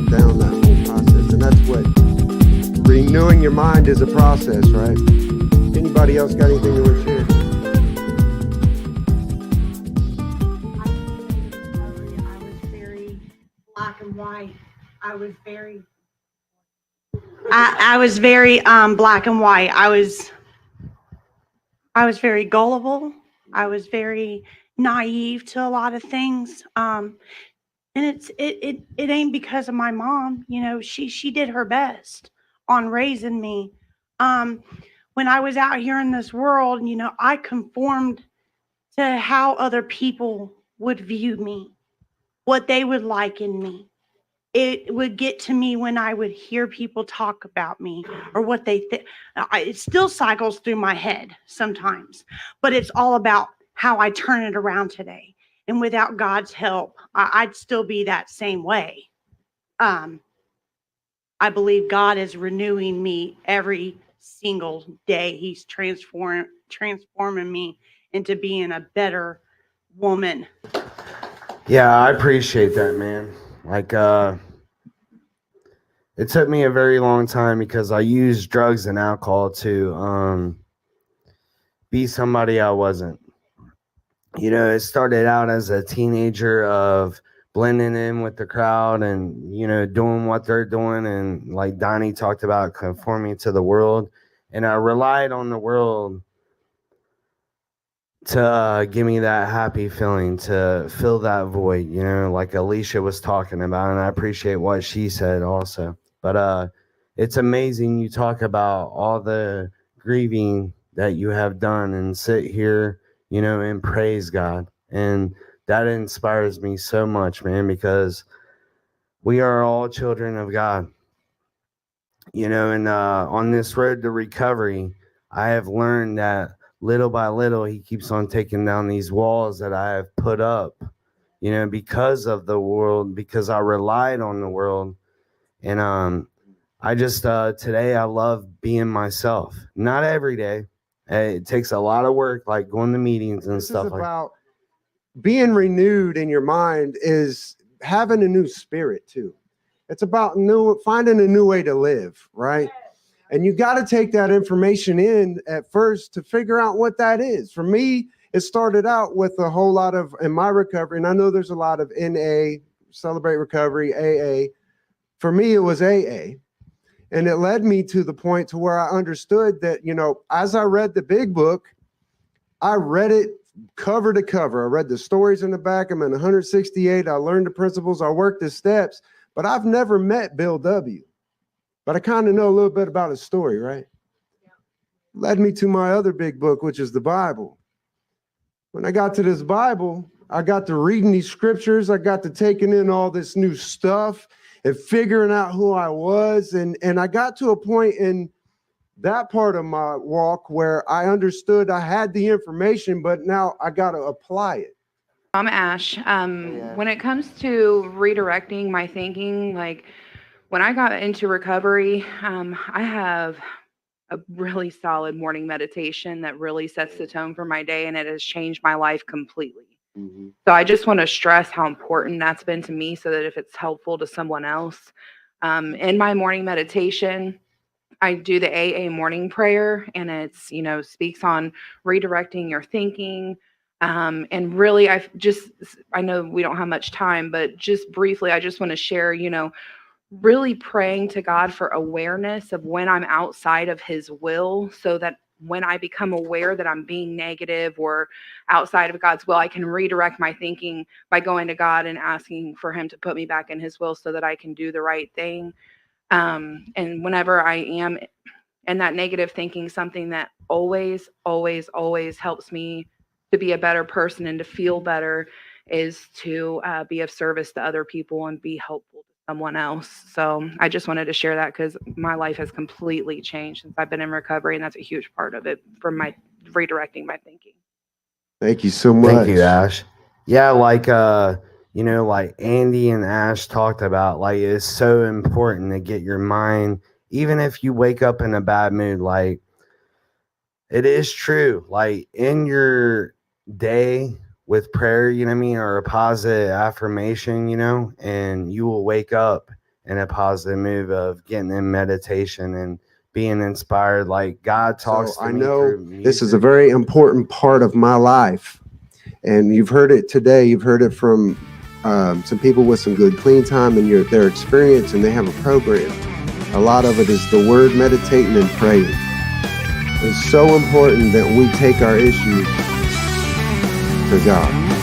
down that whole process. And that's what renewing your mind is, a process, right? Anybody else got anything to share? I was very black and white. I was very black and white. I was very gullible. I was very naive to a lot of things. And it ain't because of my mom. You know, she did her best on raising me. Um, when I was out here in this world, you know, I conformed to how other people would view me, what they would like in me. It would get to me when I would hear people talk about me or what they think. It still cycles through my head sometimes, but it's all about how I turn it around today. And without God's help, I'd still be that same way. Um, I believe God is renewing me every single day. He's transforming me into being a better woman. Yeah, I appreciate that, man. Like, it took me a very long time because I used drugs and alcohol to be somebody I wasn't. You know, it started out as a teenager of blending in with the crowd and, you know, doing what they're doing. And like Donnie talked about, conforming to the world. And I relied on the world to give me that happy feeling, to fill that void, you know, like Alicia was talking about. And I appreciate what she said also. But it's amazing you talk about all the grieving that you have done and sit here, you know, and praise God. And that inspires me so much, man, because we are all children of God, you know, and on this road to recovery, I have learned that little by little, he keeps on taking down these walls that I have put up, you know, because of the world, because I relied on the world. And I just today I love being myself. Not every day. It takes a lot of work, like going to meetings and This stuff is like. about being renewed in your mind, is having a new spirit too. It's about finding a new way to live, right? And you got to take that information in at first to figure out what that is. For me, it started out with a whole lot of, in my recovery, and I know there's a lot of NA, Celebrate Recovery, AA. For me, it was AA. And it led me to the point to where I understood that, you know, as I read the big book, I read it cover to cover. I read the stories in the back. I'm in 168. I learned the principles. I worked the steps, but I've never met Bill W. But I kind of know a little bit about his story, right? Led me to my other big book, which is the Bible. When I got to this Bible, I got to reading these scriptures. I got to taking in all this new stuff and figuring out who I was. And I got to a point in that part of my walk where I understood I had the information, but now I got to apply it. I'm Ash. When it comes to redirecting my thinking, like when I got into recovery, I have a really solid morning meditation that really sets the tone for my day, and it has changed my life completely. Mm-hmm. So I just want to stress how important that's been to me so that if it's helpful to someone else, in my morning meditation, I do the AA morning prayer, and it's, you know, speaks on redirecting your thinking. And really, I know we don't have much time, but just briefly, I just want to share, you know, really praying to God for awareness of when I'm outside of his will, so that when I become aware that I'm being negative or outside of God's will, I can redirect my thinking by going to God and asking for him to put me back in his will so that I can do the right thing. And whenever I am in that negative thinking, something that always, always, always helps me to be a better person and to feel better is to be of service to other people and be helpful to someone else. So I just wanted to share that because my life has completely changed since I've been in recovery, and that's a huge part of it for my redirecting my thinking. Thank you so much. Thank you, Ash. Yeah, like you know, like Andy and Ash talked about, like it's so important to get your mind, even if you wake up in a bad mood, like it is true. Like in your day with prayer, you know what I mean, or a positive affirmation, you know, and you will wake up in a positive mood of getting in meditation and being inspired. Like God talks So to I me know through this is a music. very important part of my life. And you've heard it today. You've heard it from some people with some good clean time and their experience, and they have a program. A lot of it is the word, meditating, and praying. It's so important that we take our issues to God.